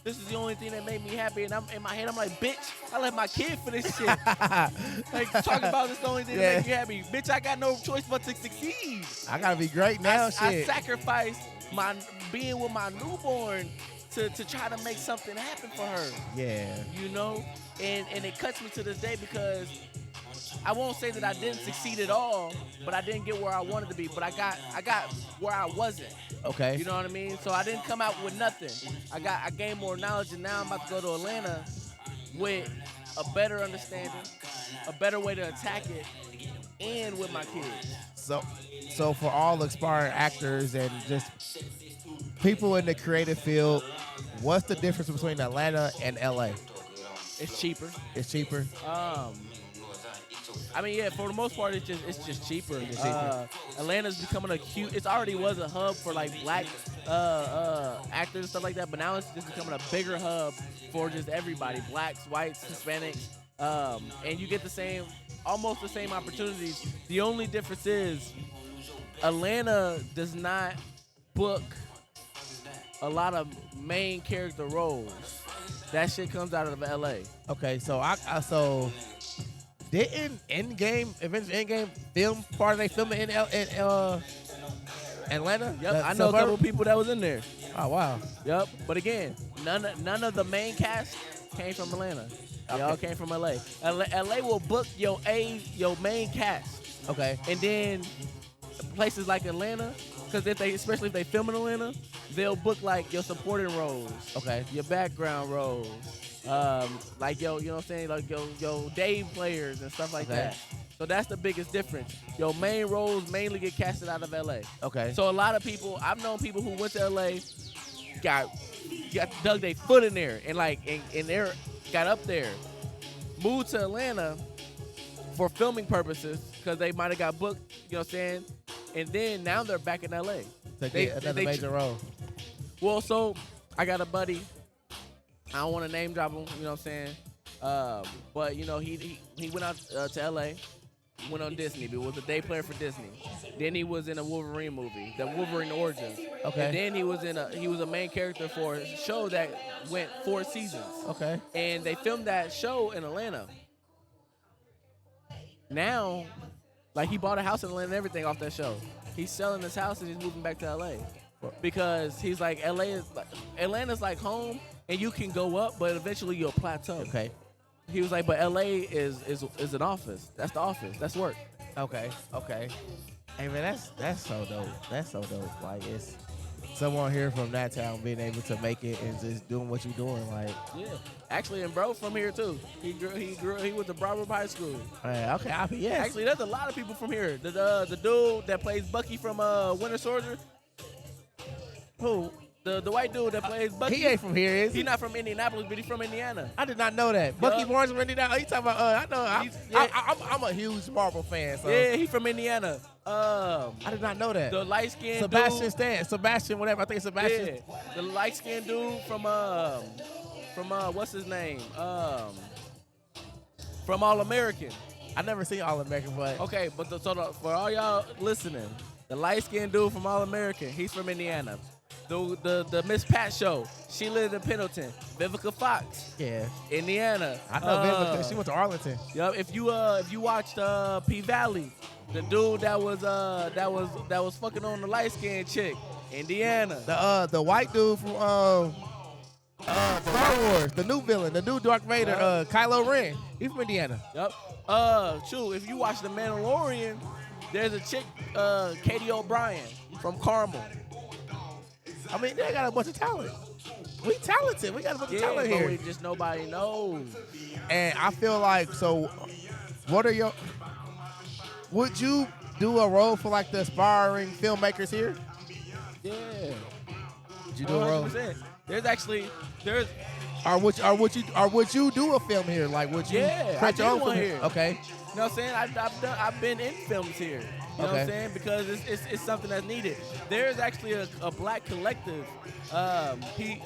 this is the only thing that made me happy. And I'm in my head, I'm like, bitch, I left my kid for this shit. Like, talking about this is the only thing that made me happy. Bitch, I got no choice but to succeed. I gotta be great now, I sacrificed being with my newborn to try to make something happen for her. Yeah. And it cuts me to this day because I won't say that I didn't succeed at all, but I didn't get where I wanted to be. But I got where I wasn't. Okay. You know what I mean? So I didn't come out with nothing. I gained more knowledge, and now I'm about to go to Atlanta with a better understanding, a better way to attack it, and with my kids. So for all aspiring actors and just people in the creative field, what's the difference between Atlanta and LA? It's cheaper. It's cheaper. I mean, yeah, for the most part, it's just cheaper. Atlanta's becoming it already was a hub for like black actors and stuff like that, but now it's just becoming a bigger hub for just everybody, blacks, whites, Hispanics, and you get almost the same opportunities. The only difference is Atlanta does not book a lot of main character roles. That shit comes out of LA. Okay, so didn't Endgame film part of they filming in Atlanta? Yep, I know a couple people that was in there. Oh wow. Yep, but again, none of the main cast came from Atlanta. They all came from LA. LA will book your main cast. Okay. And then places like Atlanta, because especially if they film in Atlanta, they'll book like your supporting roles. Okay. Your background roles. Like you know what I'm saying, like your day players and stuff like that. So that's the biggest difference. Your main roles mainly get casted out of LA. Okay. So a lot of people, I've known people who went to LA, got dug their foot in there and they got up there, moved to Atlanta for filming purposes because they might have got booked, you know what I'm saying, and then now they're back in LA. To get another major role. Well, so I got a buddy. I don't want to name drop him, you know what I'm saying? But, he went out to L.A., went on Disney, but was a day player for Disney. Then he was in a Wolverine movie, the Wolverine Origins. Okay. And then he was a main character for a show that went 4 seasons. Okay. And they filmed that show in Atlanta. Now, he bought a house in Atlanta and everything off that show. He's selling his house and he's moving back to L.A. Because he's like, Atlanta's like home, and you can go up, but eventually you'll plateau. Okay. He was like, but LA is an office. That's the office. That's work. Okay. Hey man, that's so dope. That's so dope. Like it's someone here from that town being able to make it and just doing what you're doing. Like, Yeah, actually, and bro from here too. He went to Broward High School. okay, yes. Actually, there's a lot of people from here. The dude that plays Bucky from Winter Soldier. Who? The white dude that plays Bucky. He ain't from here, is he? He's not from Indianapolis, but he's from Indiana. I did not know that. Bucky Barnes from Indiana. Oh, you talking about? I know. I'm a huge Marvel fan. So Yeah, he's from Indiana. I did not know that. The light skinned Sebastian dude. Stan, Sebastian, whatever. I think it's Sebastian. Yeah, the light skinned dude from what's his name? From All American. I never seen All American, but Okay, but for all y'all listening, the light skinned dude from All American, he's from Indiana. The Miss Pat show, she lived in Pendleton. Vivica Fox, yeah, Indiana. I know Vivica. She went to Arlington. Yep. If you watched P Valley, the dude that was fucking on the light skinned chick, Indiana. The white dude from Star Wars, the new villain, the new Darth Vader, Kylo Ren. He's from Indiana. Yep. If you watch The Mandalorian, there's a chick, Katie O'Brien from Carmel. I mean, they got a bunch of talent. We talented. We got a bunch of talent but here. we just nobody knows. And I feel like, so what are your, would you do a role for like the aspiring filmmakers here? Yeah. Would you do a role? 100%. There's Or would you do a film here? Like, would you Yeah, create I your did own one film here. Okay. You know what I'm saying? I've been in films here. You know what I'm Okay. saying? Because it's something that's needed. There's actually a black collective.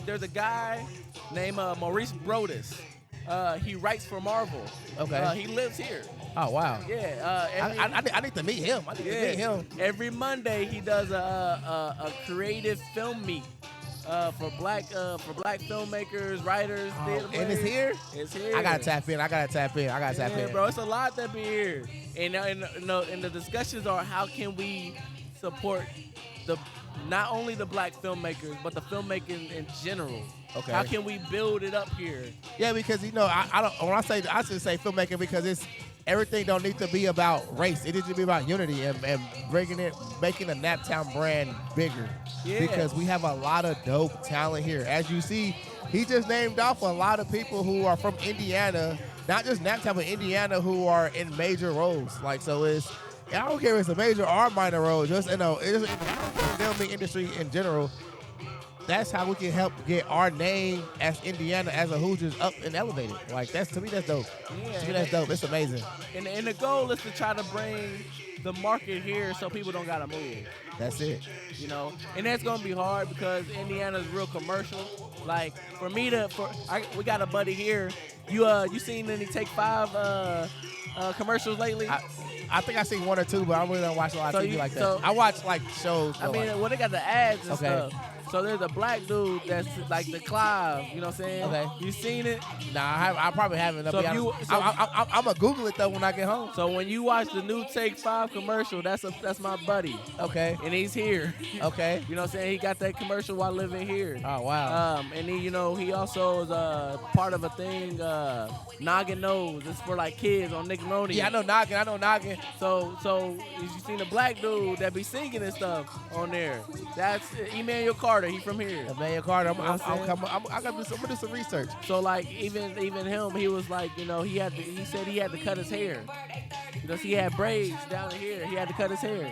There's a guy named Maurice Brodus. He writes for Marvel. Okay. He lives here. Oh wow. Yeah. I need to meet him. I need to meet him. Every Monday he does a creative film meet. For black filmmakers, writers, theater And it's players. here? It's here. I gotta tap in. Yeah, bro, it's a lot that be here, and the discussions are how can we support not only the black filmmakers but the filmmaking in general. Okay. How can we build it up here? Yeah, because I don't. When I should say filmmaking because everything don't need to be about race. It needs to be about unity and making the Naptown brand bigger. Yeah. Because we have a lot of dope talent here. As you see, he just named off a lot of people who are from Indiana, not just Naptown, but Indiana, who are in major roles. Like, so I don't care if it's a major or minor role, just in the filming industry in general. That's how we can help get our name as Indiana as a Hoosiers up and elevated. Like, to me, that's dope. Yeah, To me, that's dope. It's amazing. And the goal is to try to bring the market here so people don't gotta move. That's it. You know, and that's gonna be hard because Indiana's real commercial. Like for me we got a buddy here. You seen any Take 5 commercials lately? I think I seen one or two, but I really don't watch a lot of TV like that. so- I watch like shows. I mean, well, they got the ads and Okay. stuff. So there's a black dude that's like the Clive. You know what I'm saying? Okay. You seen it? Nah, I probably haven't. So if you- so- I'm gonna Google it though when I get home. So when you watch the new Take 5 commercial, that's my buddy, Okay. and he's here. Okay. You know what I'm saying? He got that commercial while living here. Oh wow. And he also is part of a thing, Noggin Knows. It's for like kids on Nickelodeon. Yeah, I know Noggin. So you seen the black dude that be singing and stuff on there? That's Emmanuel Carter. He from here. Emmanuel Carter. I'm You know what I'm gonna do some research. So like even him, he was like, he said he had to cut his hair because he had braids down here. He had to cut his hair.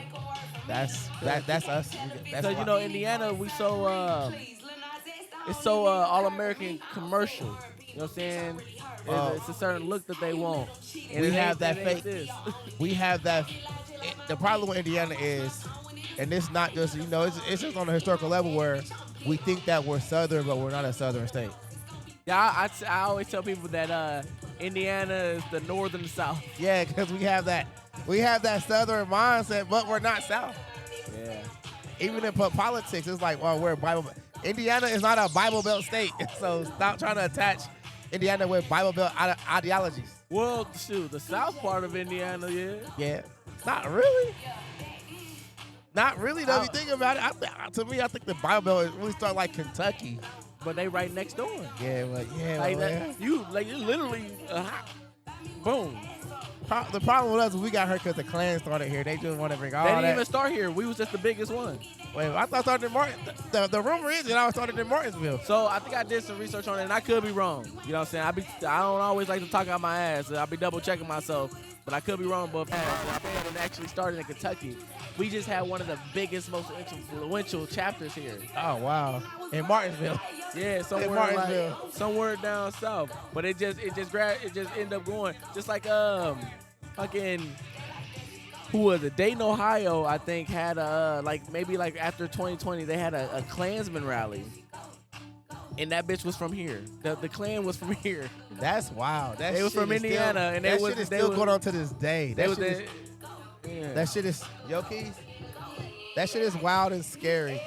That's us. That's Because why. Indiana, we it's so all American commercial. You know what I'm saying? It's a certain look that they want. And We it have ain't- that it ain't fake- this. We have that. The problem with Indiana is, and it's not just it's just on a historical level where we think that we're Southern, but we're not a Southern state. Yeah, I always tell people that Indiana is the northern South. Yeah, because we have that Southern mindset, but we're not South. Yeah. Even in politics, it's like, well, we're Bible. Indiana is not a Bible Belt state, so stop trying to attach Indiana with Bible Belt ideologies. Well, shoot, the south part of Indiana, yeah. Yeah, not really. Not really, though. If you think about it, to me, I think the Bible Belt really start like Kentucky. But they right next door. Yeah, but yeah, Like well, that, you literally, boom. The problem with us is we got hurt because the Klan started here. They just want to bring all They didn't that. even start here. We was just the biggest one. Wait, I thought it started in Martin. The rumor is that I started in Martinsville. So I think I did some research on it, and I could be wrong. You know what I'm saying? I don't always like to talk out my ass. I'll be double checking myself, but I could be wrong. But it actually started in Kentucky. We just had one of the biggest, most influential chapters here. Oh wow, in Martinsville. Yeah, somewhere down south. But it just ended up going just like fucking. Who was it? Dayton, Ohio, I think, had maybe after 2020, they had a Klansman rally. And that bitch was from here. The Klan was from here. That's wild. They was from Indiana, and that shit is still going on to this day. That shit is Keys. That shit is wild and scary.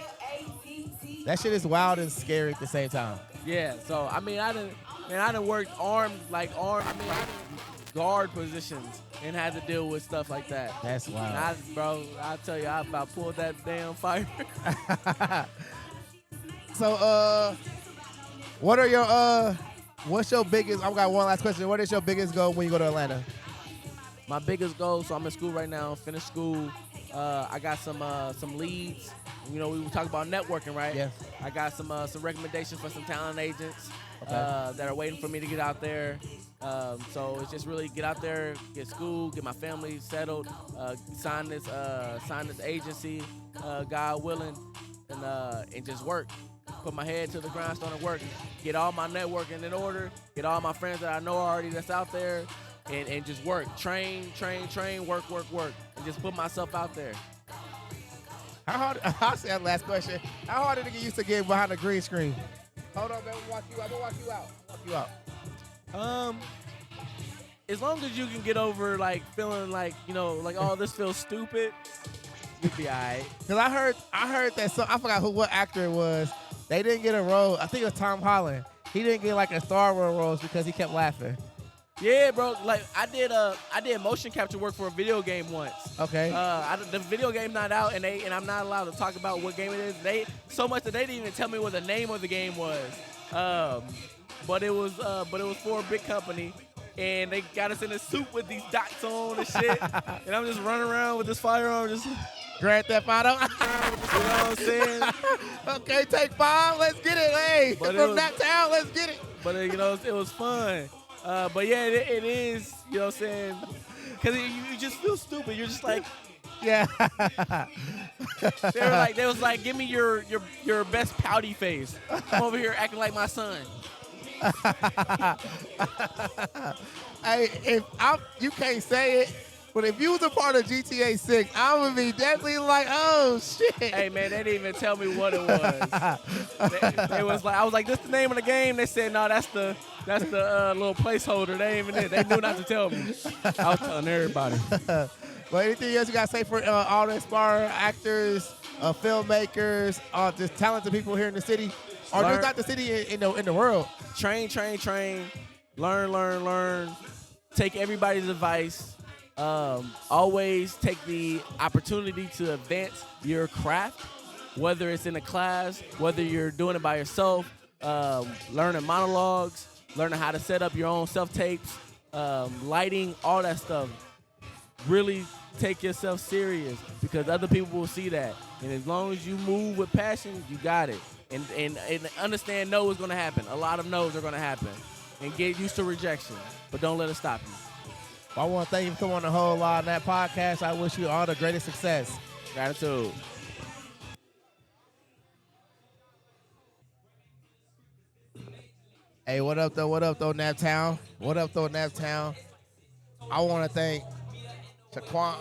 That shit is wild and scary at the same time. Yeah. So I done worked guard positions and had to deal with stuff like that. That's wild. I tell you, I about pulled that damn fire. So, what are your what's your biggest? I've got one last question. What is your biggest goal when you go to Atlanta? My biggest goal. So I'm in school right now. Finished school. I got some leads. You know, we were talking about networking, right? Yes. I got some recommendations for some talent agents that are waiting for me to get out there. So it's just really get out there, get school, get my family settled, sign this agency, God willing, and just work. Put my head to the grindstone and work. Get all my networking in order. Get all my friends that I know already that's out there, and just work. Train, work, and just put myself out there. How hard? I'll say that last question. How hard did it get used to getting behind the green screen? Hold on, man. I'm gonna walk you out. As long as you can get over feeling oh, this feels stupid, you'll be alright. Cause I heard that I forgot what actor it was. They didn't get a role. I think it was Tom Holland. He didn't get a Star Wars role because he kept laughing. Yeah, bro. I did motion capture work for a video game once. Okay. The video game's not out, and I'm not allowed to talk about what game it is. They so much that they didn't even tell me what the name of the game was. But it was for a big company, and they got us in a suit with these dots on and shit. And I'm just running around with this firearm, just Grand Theft Auto. you know what I'm saying? Okay, take 5. Let's get it. Hey, But from that town, let's get it. But it was fun. But yeah, it is. You know what I'm saying? Because you just feel stupid. You're just like, Yeah. they was like, give me your best pouty face. I'm over here acting like my son. Hey, you can't say it, but if you was a part of GTA 6, I would be definitely like, oh shit. Hey man, they didn't even tell me what it was. They was like, I was like, this the name of the game? They said, no, that's the little placeholder. They ain't even did. They knew not to tell me. I was telling everybody. But anything else you gotta say for all the aspiring actors, filmmakers, just talented people here in the city, or just not the city in the world? Train. Learn. Take everybody's advice. Always take the opportunity to advance your craft, whether it's in a class, whether you're doing it by yourself, learning monologues, learning how to set up your own self-tapes, lighting, all that stuff. Really take yourself serious because other people will see that. And as long as you move with passion, you got it. And understand no is going to happen. A lot of no's are going to happen. And get used to rejection. But don't let it stop you. I want to thank you for coming on the Whole Lot on that podcast. I wish you all the greatest success. Gratitude. Hey, what up, though, Naptown? What up, though, Naptown? I want to thank ShaQuan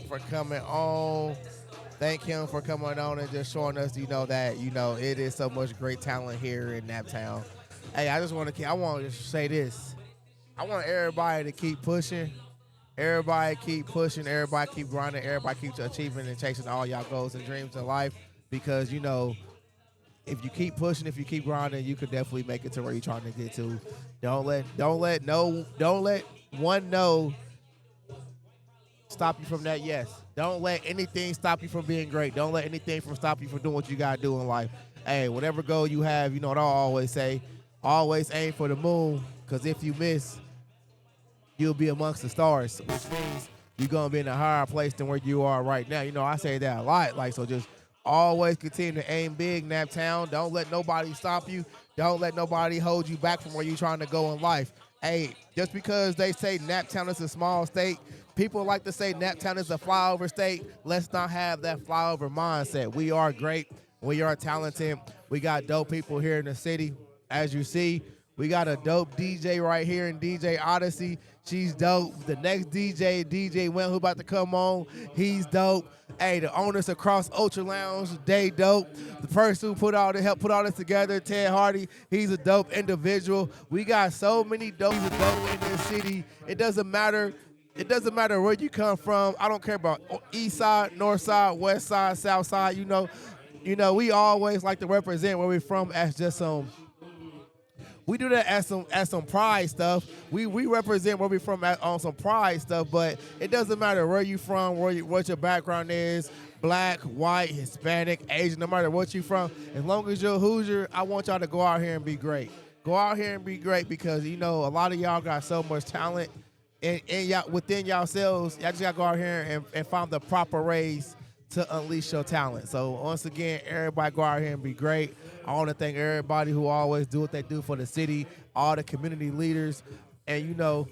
for coming on. Thank him for coming on and just showing us, that, it is so much great talent here in Naptown. Hey, I want to say this. I want everybody to keep pushing. Everybody keep pushing. Everybody keep grinding. Everybody keep achieving and chasing all y'all goals and dreams in life because, if you keep pushing, if you keep grinding, you could definitely make it to where you're trying to get to. Don't let one no stop you from that yes. Don't let anything stop you from being great. Don't let anything stop you from doing what you got to do in life. Hey, whatever goal you have, what I always say, always aim for the moon, because if you miss, you'll be amongst the stars, which means you're gonna be in a higher place than where you are right now. You know, I say that a lot. Like, so just always continue to aim big, Naptown. Don't let nobody stop you. Don't let nobody hold you back from where you're trying to go in life. Hey, just because they say Naptown is a small state, people like to say Naptown is a flyover state. Let's not have that flyover mindset. We are great. We are talented. We got dope people here in the city. As you see, we got a dope DJ right here in DJ Odyssey. She's dope. The next DJ, DJ Will, who about to come on, he's dope. Hey, the owners across Ultra Lounge, they dope. The person who helped put all this together, Ted Hardy, he's a dope individual. We got so many dope in this city. It doesn't matter. It doesn't matter where you come from. I don't care about east side, north side, west side, south side. You know, we always like to represent where we're from as just some. We do that as some pride stuff. We represent where we're from on some pride stuff, but it doesn't matter where you from, what your background is, black, white, Hispanic, Asian, no matter what you from. As long as you're a Hoosier, I want y'all to go out here and be great. Go out here and be great because, you know, a lot of y'all got so much talent y'all, within yourselves. Y'all just got to go out here and find the proper ways to unleash your talent. So once again, everybody go out here and be great. I want to thank everybody who always do what they do for the city, all the community leaders, and you know,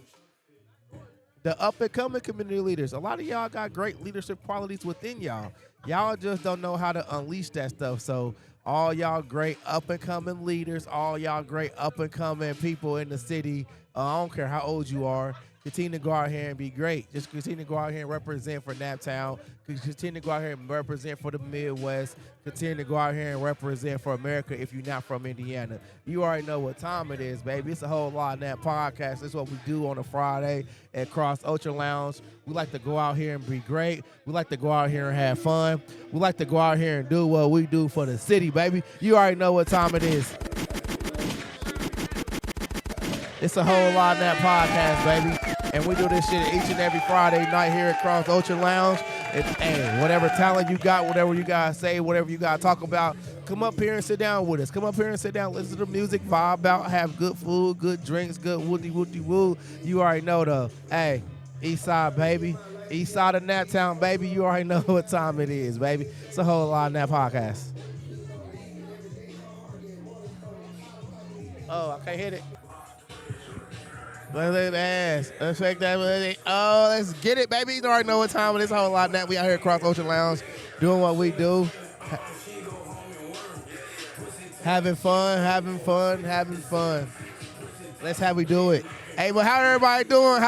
the up-and-coming community leaders. A lot of y'all got great leadership qualities within y'all. Y'all just don't know how to unleash that stuff. So all y'all great up-and-coming leaders, all y'all great up-and-coming people in the city, I don't care how old you are, continue to go out here and be great. Just continue to go out here and represent for Naptown. Continue to go out here and represent for the Midwest. Continue to go out here and represent for America if you're not from Indiana. You already know what time it is, baby. It's a whole lot in that podcast. That's what we do on a Friday at Cross Ultra Lounge. We like to go out here and be great. We like to go out here and have fun. We like to go out here and do what we do for the city, baby. You already know what time it is. It's a whole lot in that podcast, baby. And we do this shit each and every Friday night here at Cross Ultra Lounge. And whatever talent you got, whatever you gotta say, whatever you gotta talk about, come up here and sit down with us. Come up here and sit down, listen to the music, vibe out, have good food, good drinks, good woody-woody-woo. You already know the, hey, East Side, baby. East Side of Naptown, baby. You already know what time it is, baby. It's a whole lot in that podcast. Oh, I can't hit it. Let's look at the ass. Let's shake that money. Oh, let's get it, baby. You already know what time it is. A whole lot of that. We out here at Cross Ocean Lounge doing what we do. Having fun. That's how we do it. Hey, but how everybody doing?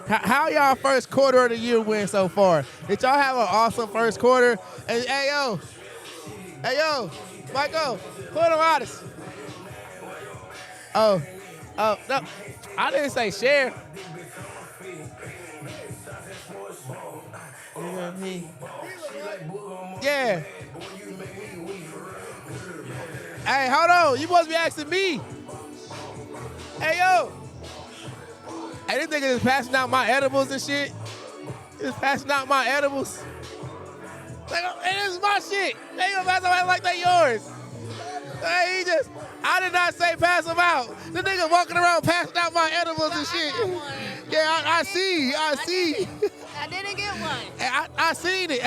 How y'all first quarter of the year went so far? Did y'all have an awesome first quarter? And, hey, yo, Michael, put them honest. Oh, no. I didn't say share. You know what I mean? Yeah. Hey, hold on. You supposed to be asking me. Hey, yo. Hey, this nigga is passing out my edibles and shit. Just passing out my edibles. Like, hey, this is my shit. They gonna pass them out like they yours. Hey, I did not say pass them out. The nigga walking around passing out my edibles and shit. Yeah, I see. I didn't get one. I seen it.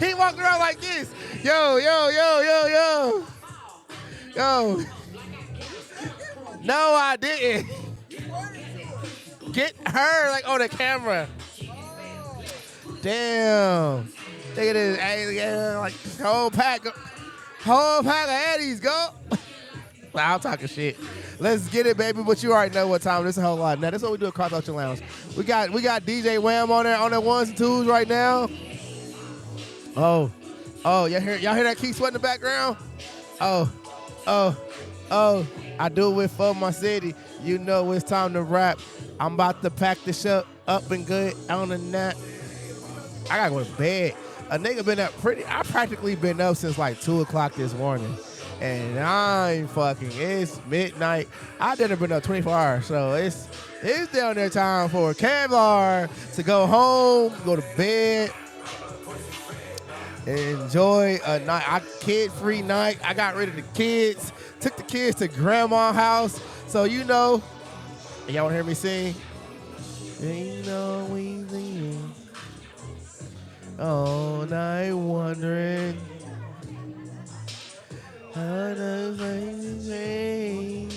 He walking around like this. Yo. No, I didn't. Get her like on the camera. Damn. Look at this. Hey, like whole pack of Eddies, go. I'm talking shit. Let's get it, baby. But you already know what time. This is a whole lot. Now, that's what we do at Cross Ultra Lounge. We got DJ Wham on there ones and twos right now. Oh, y'all hear that Keith Sweat in the background? Oh. I do it for my city. You know it's time to rap. I'm about to pack this up and good on the nap. I gotta go to bed. A nigga been up I practically been up since like 2 o'clock this morning. And it's midnight. I done been up 24 hours, so it's down there time for Kevlar to go home, go to bed, and enjoy a night, kid-free night. I got rid of the kids, took the kids to grandma's house. So you know, y'all wanna hear me sing? Ain't no easy. All night wondering how does things change.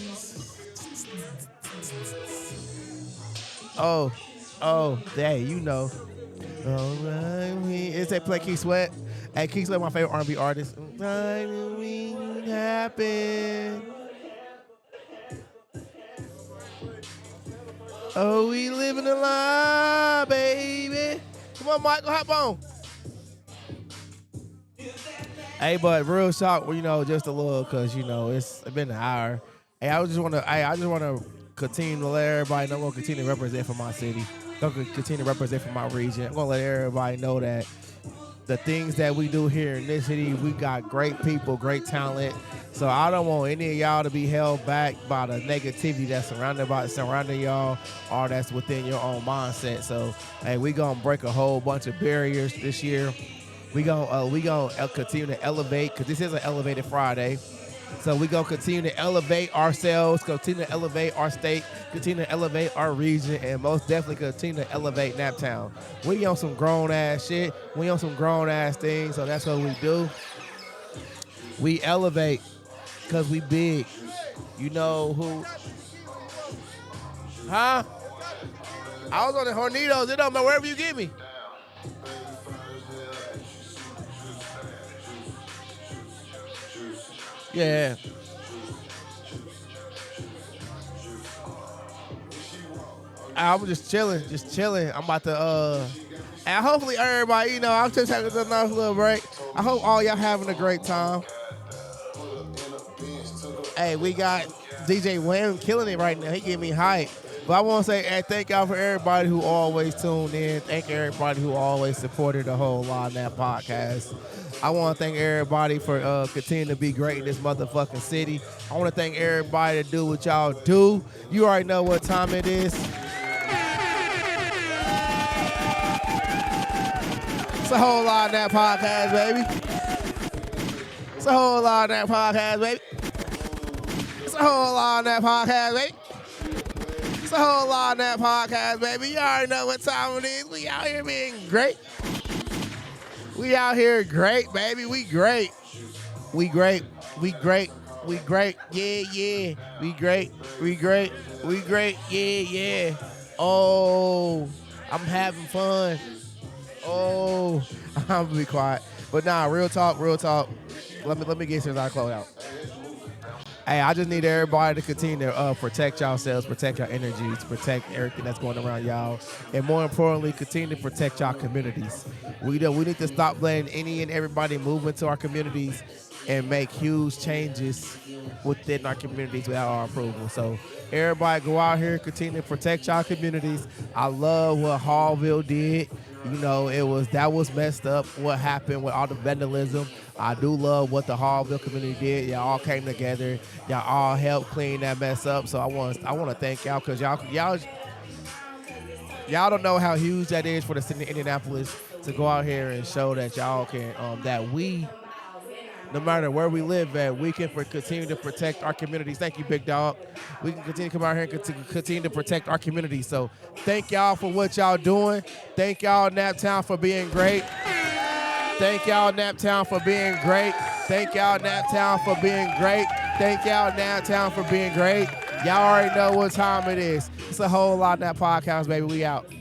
Oh, hey, you know. All right, it's that play Keith Sweat. Hey, Keith Sweat, my favorite R&B artist. Time happen. Oh, we living the lie, baby. Come on, Michael, hop on. Hey, but real talk, just a little, cause it's been an hour. Hey, I just wanna continue to let everybody know I'm gonna continue to represent for my city. I'm gonna continue to represent for my region. I'm gonna let everybody know that the things that we do here in this city, we got great people, great talent. So I don't want any of y'all to be held back by the negativity that's surrounding y'all, or that's within your own mindset. So, hey, we gonna break a whole bunch of barriers this year. We gonna continue to elevate, because this is an elevated Friday. So we gonna continue to elevate ourselves, continue to elevate our state, continue to elevate our region, and most definitely continue to elevate Naptown. We on some grown ass shit. We on some grown ass things. So that's what we do. We elevate because we big. You know who? Huh? I was on the Hornitos. It don't matter wherever you get me. Yeah. I was just chilling. I'm about to, and hopefully everybody, I'm just having a nice little break. I hope all y'all having a great time. Hey, we got DJ Wham killing it right now. He giving me hype. But I want to say, hey, thank y'all for everybody who always tuned in. Thank everybody who always supported the whole Live Nap podcast. I want to thank everybody for continuing to be great in this motherfucking city. I want to thank everybody to do what y'all do. You already know what time it is. It's a whole Live Nap podcast, baby. It's a whole Live Nap podcast, baby. It's a whole Live Nap podcast, baby. It's a whole Live Nap podcast, baby. You already know what time it is. We out here being great. We out here great, baby. We great. We great. We great. We great. Yeah, yeah. We great. We great. We great. Yeah, yeah. Oh, I'm having fun. Oh, I'm gonna be quiet. But nah, real talk, real talk. Let me get this out close out. Hey, I just need everybody to continue to protect yourselves, protect your energies, protect everything that's going around y'all, and more importantly, continue to protect y'all communities. We need to stop letting any and everybody move into our communities and make huge changes within our communities without our approval. So everybody go out here, continue to protect y'all communities. I love what Hallville did. That was messed up, what happened with all the vandalism. I do love what the Hallville community did. Y'all all came together. Y'all all helped clean that mess up. So I want to thank y'all, because y'all don't know how huge that is for the city of Indianapolis to go out here and show that y'all can, that we, no matter where we live at, we can continue to protect our communities. Thank you, Big Dog. We can continue to come out here and continue to protect our communities. So thank y'all for what y'all doing. Thank y'all, Naptown, for being great. Thank y'all, Naptown, for being great. Thank y'all, Naptown, for being great. Thank y'all, Naptown, for being great. Y'all already know what time it is. It's a whole lot of that podcast, baby. We out.